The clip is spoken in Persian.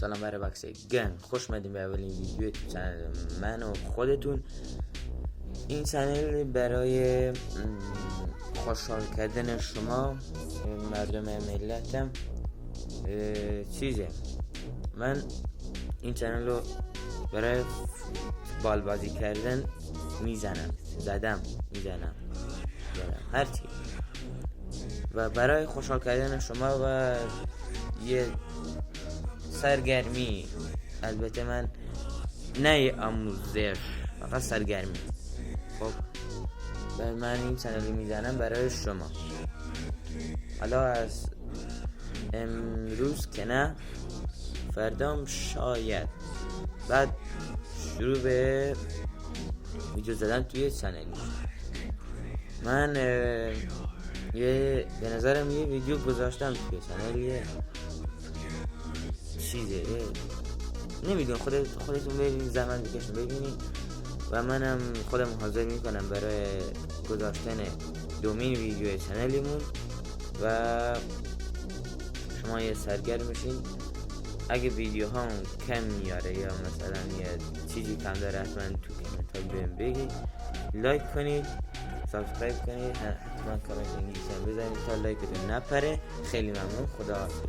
سلام برای بکس گن، خوش اومدین به اولین ویدیو تو چنل من و خودتون. این چنل برای خوشحال کردن شما مردم ملتم چیزه. من این چنل رو برای بال بازی کردن زدم هرچی و برای خوشحال کردن شما و یه سرگرمی. البته من نه آموزش، فقط سرگرمی. خب من این چنل میزنم برای شما. حالا از امروز که نه، فردام شاید بعد شروع به ویدیو زدن توی چنل. من به نظرم یه ویدیو گذاشتم توی چنل، چیزه نمیدونم، خودتون برید زحمت بکشین ببینید و منم خودم حاضر میکنم برای گذاشتن دومین ویدیو چنلیمون و شما یه سرگرم میشین. اگه ویدیو هم کم میاره یا مثلا یه چیزی کم داره، حتما تو کامنت ها بهم بگید، لایک کنید، سابسکرایب کنید، حتما کامنت انگلیسی هم بزنید تا لایکتون نپره. خیلی ممنون، خدا حافظ.